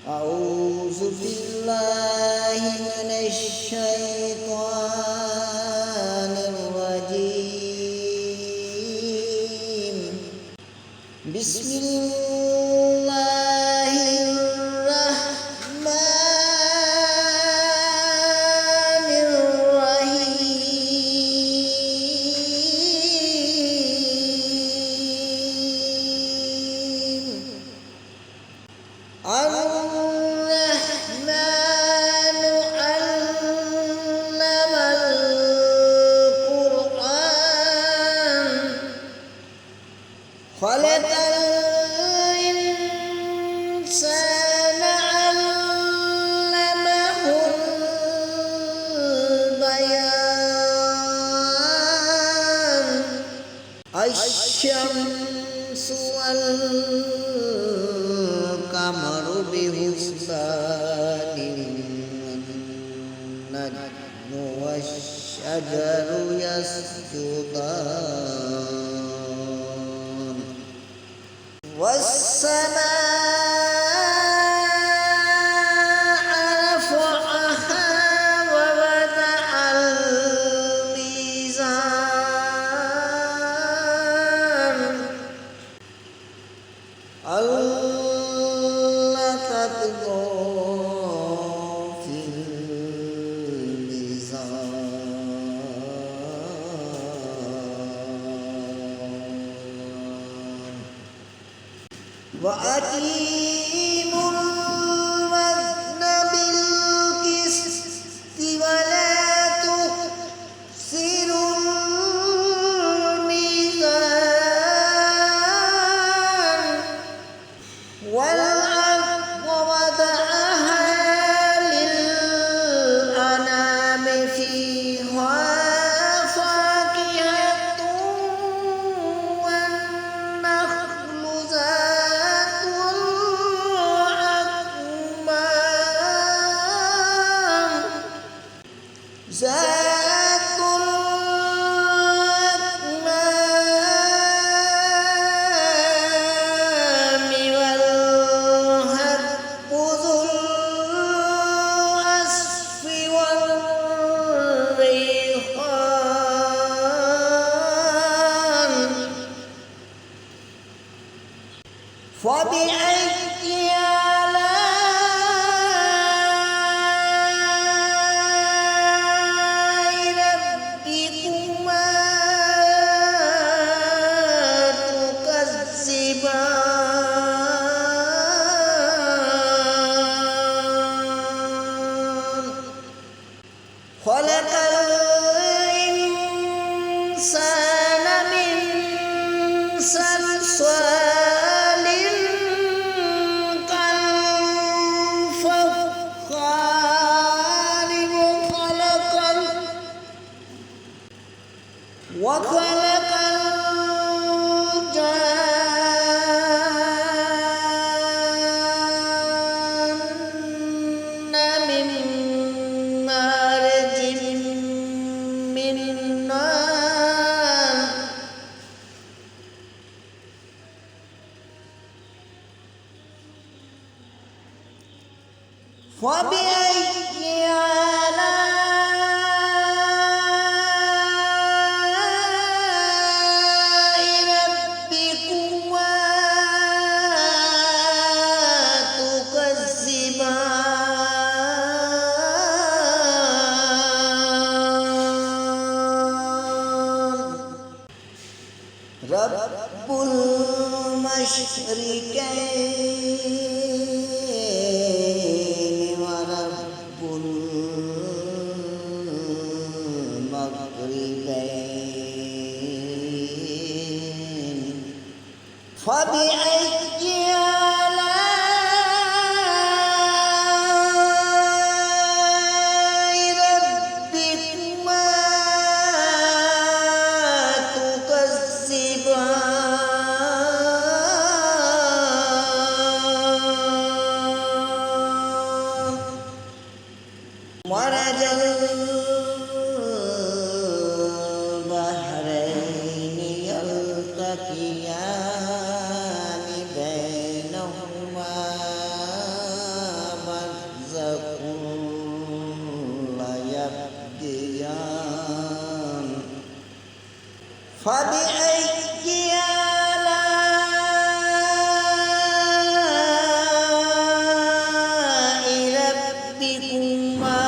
أعوذ بالله من الشيطان الرجيم. بسم الله الرحمن الرحيم. الرحمن علم القرآن خلق الإنسان علمه البيان. الشمس والقمر بحسبان والنجم والشجر يسجدان والسماء رفعها ووضع الميزان ألا تطغوا في الميزان وأقيموا الوزن بالقسط ولا تخسروا الميزان والأرض وضعها للأنام فيها فاكهة والنخل ذات الأكمام والهب ذو العصف والريحان. فبأي آلاء ربكما تكذبان. خلق الإنسان من صلصال كالفخار وخلق الجان من مارج من نار. فبأي آلاء ربكما تكذبان. رب المشركين ورب المغربين. فبأي آلاء ربكما تكذبان. مرج البحرين يلتقيان فبأي آلاء ربكما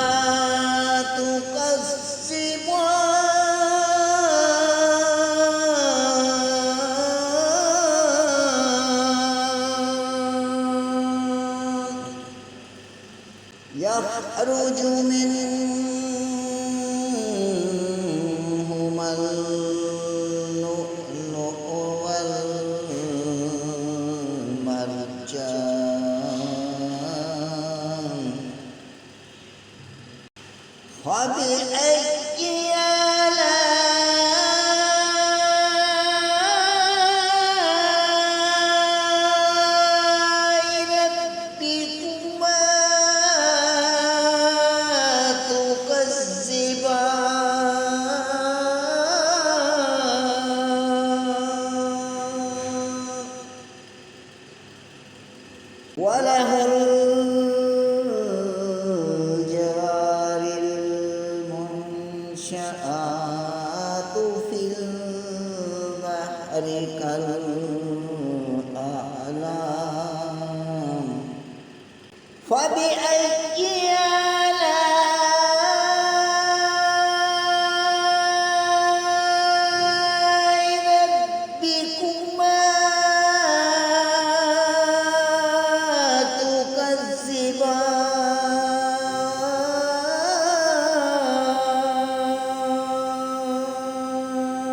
تكذبان يخرج منهما اللؤلؤ والمرجان فبأي آلاء ربكما تكذبان وله الجوار المنشآت في البحر كالأعلام فبأي آلاء ربكما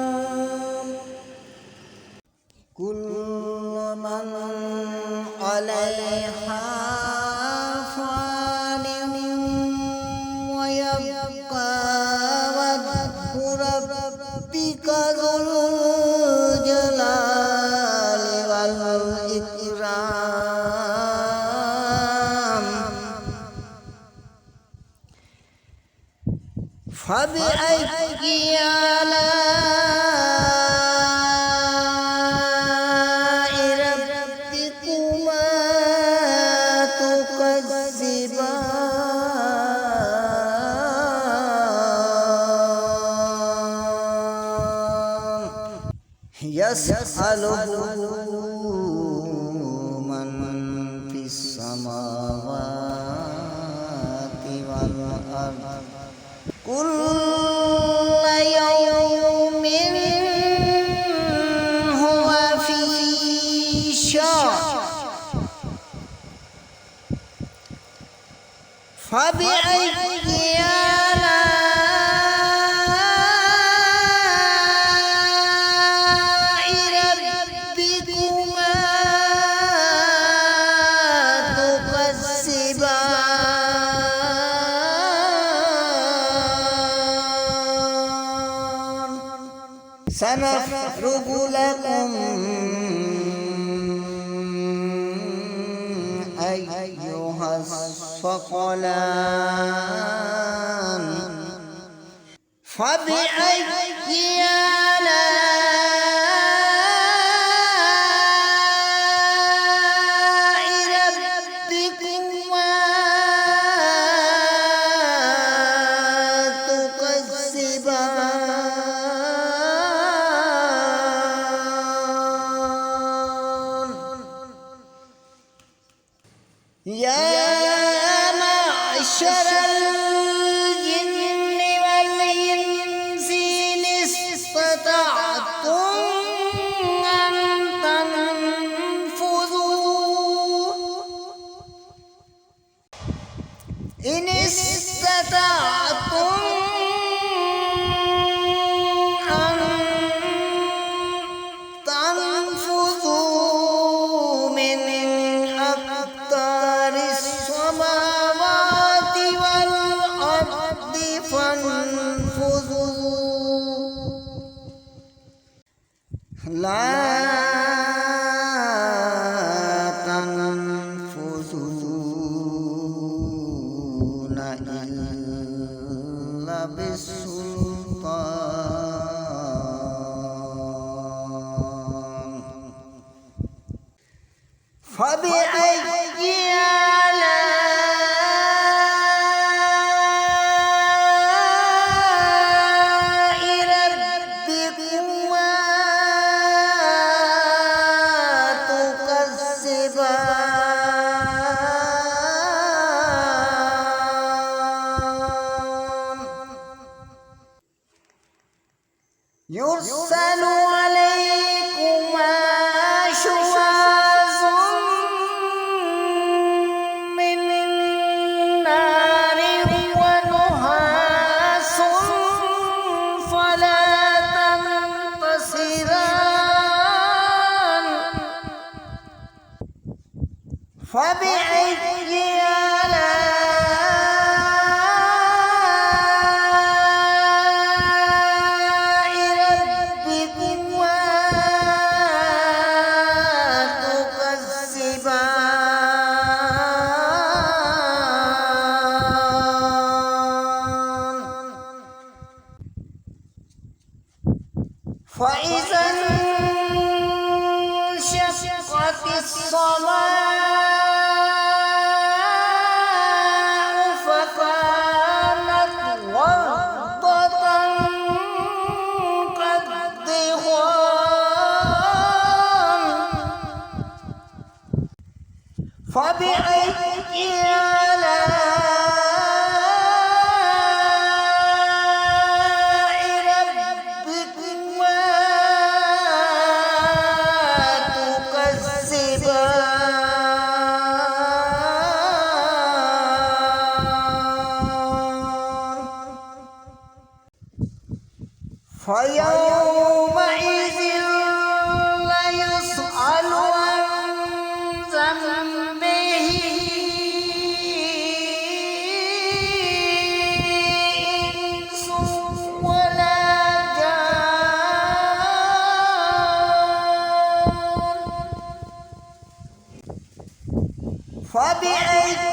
تكذبان كل من عليها فان ويبقى وجه ربك ذو الجلال والإكرام فبأي آلاء ربكما تكذبان يسأله من في السماوات والأرض كل يوم هو في شأن فبأي آلاء ربكما تكذبان سنفرغ لكم أيها الثقلان فبأي آلاء ربكما تكذبان يا معشر الجن والإنس إن استطعتم أن تنفذوا إن استطعتم أن تنفذوا من أقطار السماوات والأرض فانفذوا لا تنفذون إلا بالسلطان فبأي آلاء ربكما يرسل عليكما شواظ من نار ونحاس فلا تنتصران فبأي فإذا انشقت السماء فكانت وردة كالدهان فبأي فيومئذ لا يسأل عن ذنبه إنس ولا جان فبأي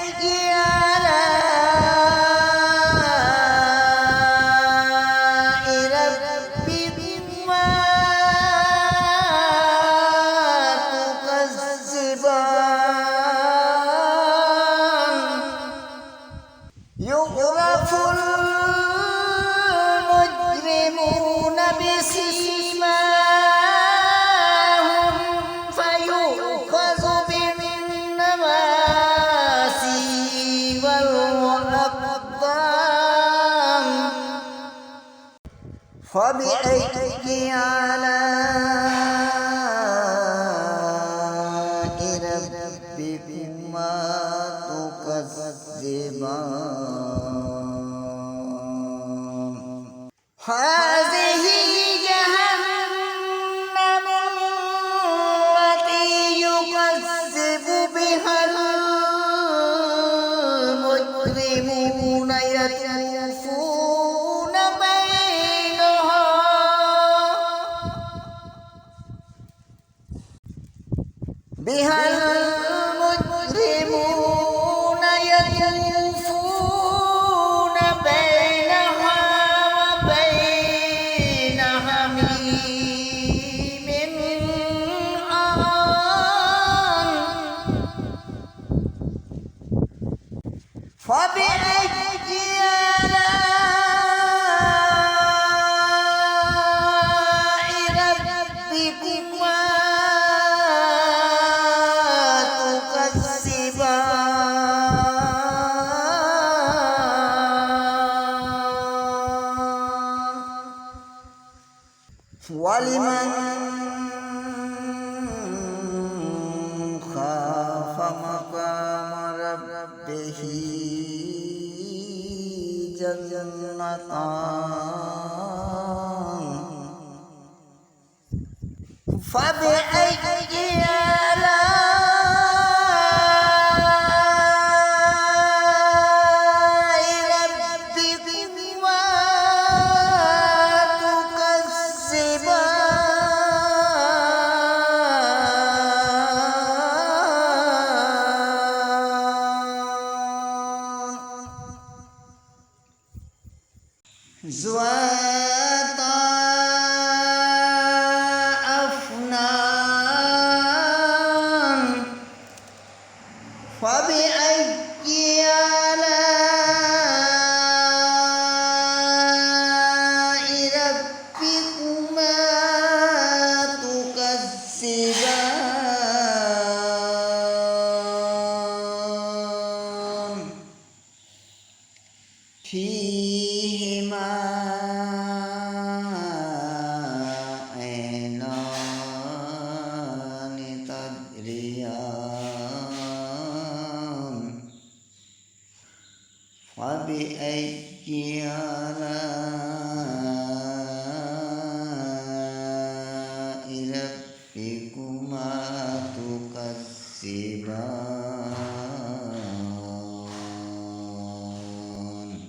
يعرف المجرمون بسيماهم فيؤخذ بالنواسي والأقدام فبأي آلاء ربكما تكذبان هذه جهنم التي يكذب بها المجرمون يطوفون بها المجرمون يطوفون بينها وبين حميم آن فبأي آلاء ربكما ولمن خاف مقام ربه جنتان فبأي ذواتا أفنان فبأي آلاء ربكما تكذبان فيهما فبأي آلاء ربكما تكذبان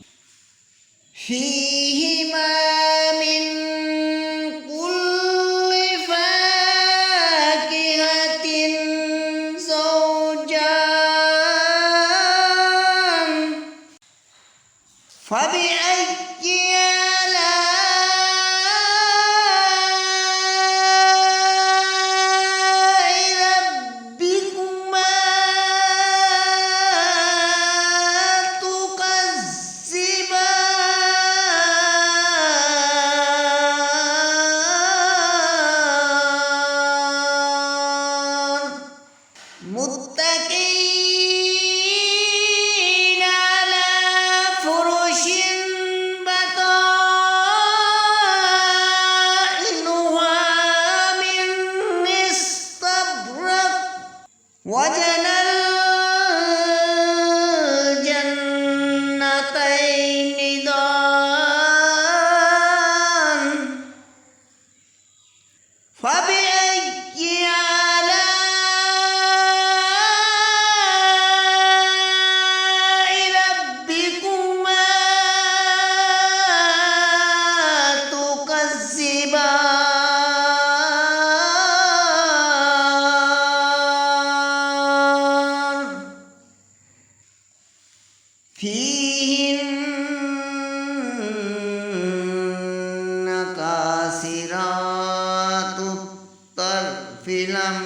فيهما من كل فاكهة زوجان فبأي آلاء ربكما تكذبان متكئين على فرش بطائنها من استبرق وجنى الجنتين دان فبأي آلاء ربكما تكذبان فيهن قاصرات الطرف لم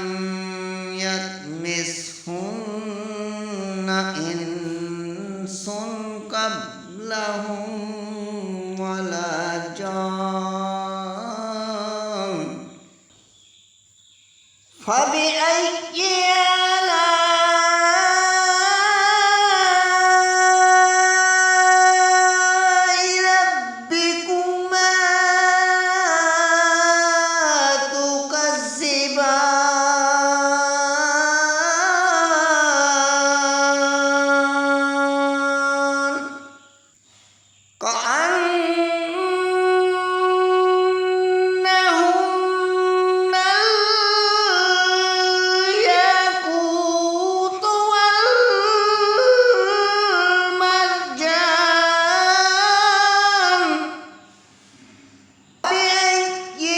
يطمثهن إنس قبلهم ولا جان فبأي آلاء ربكما تكذبان كأنهن الياقوت والمرجان فبأي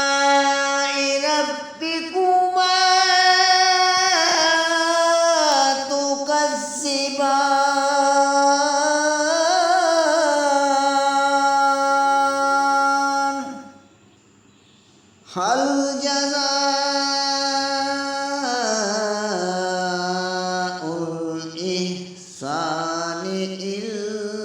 آلاء ربكما تكذبان هل جزاء الإحسان إلا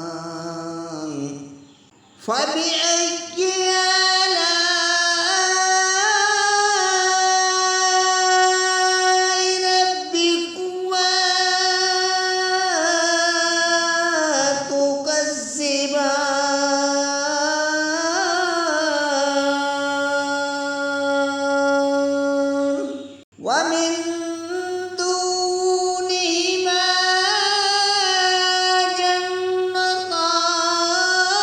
الإحسان فبأي آلاء ربكما تكذبان ومن دونهما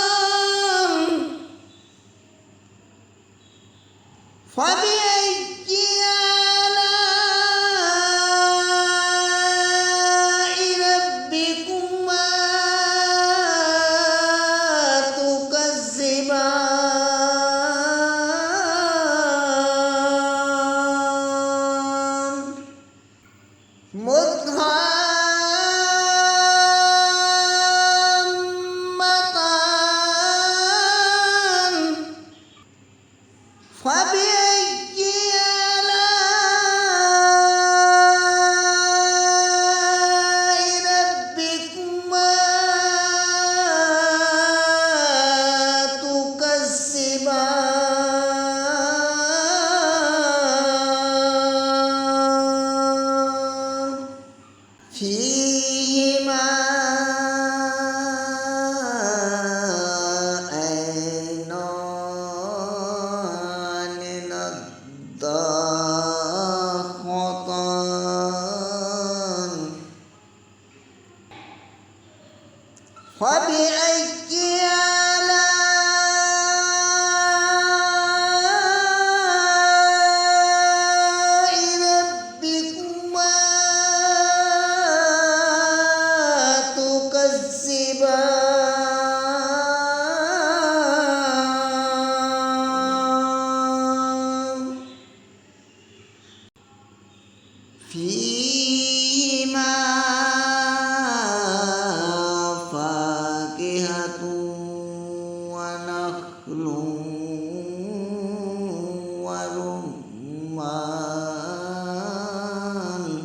جنتان فبأي آلاء ربكما تكذبان فيهما فاكهة ونخل ورمان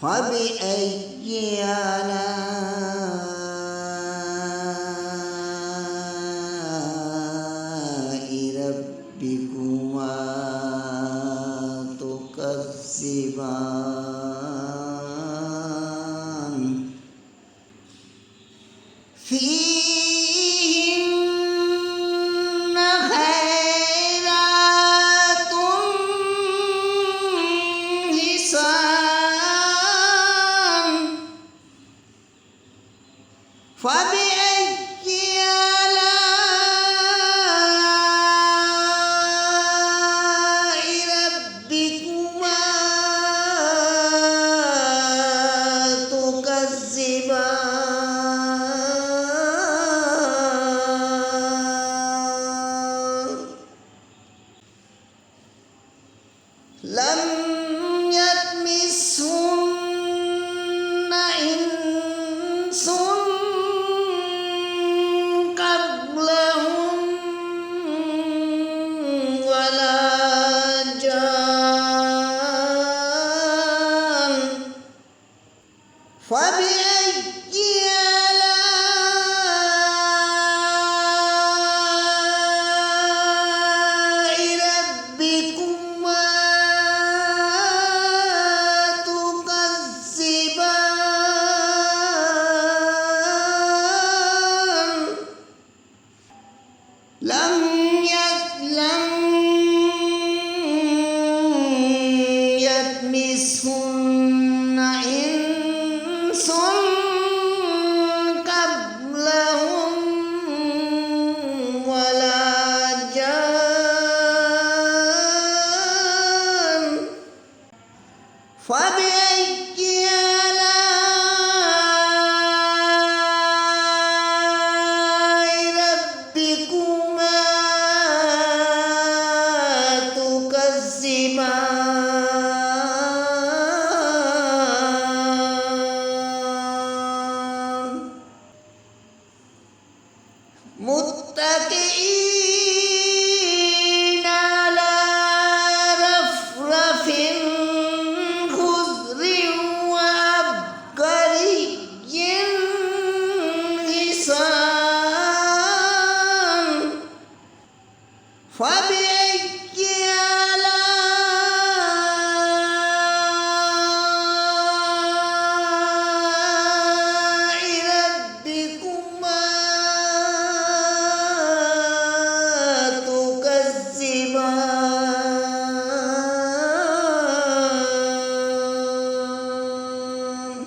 فبأي آلاء ربكما تكذبان فيهن خيرات حسان فبأي آلاء ربكما تكذبان لم يطمثهن إنس قبلهم ولا جان فبأي آلاء ربكما تكذبان لم يطمثهن إنس قبلهم ولا جان فبأي آلاء ربكما تكذبان متكئين على رفرف خضر وعبقري حسان فبأي آلاء ربكما تكذبان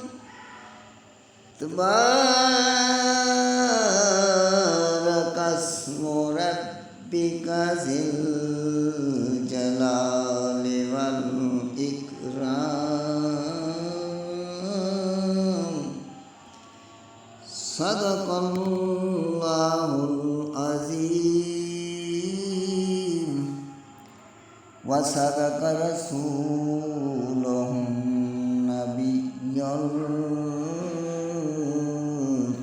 تبارك اسم ربك ذي الجلال والإكرام صدق الله العظيم وصدق رسوله النبي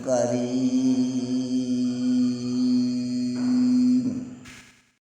الكريم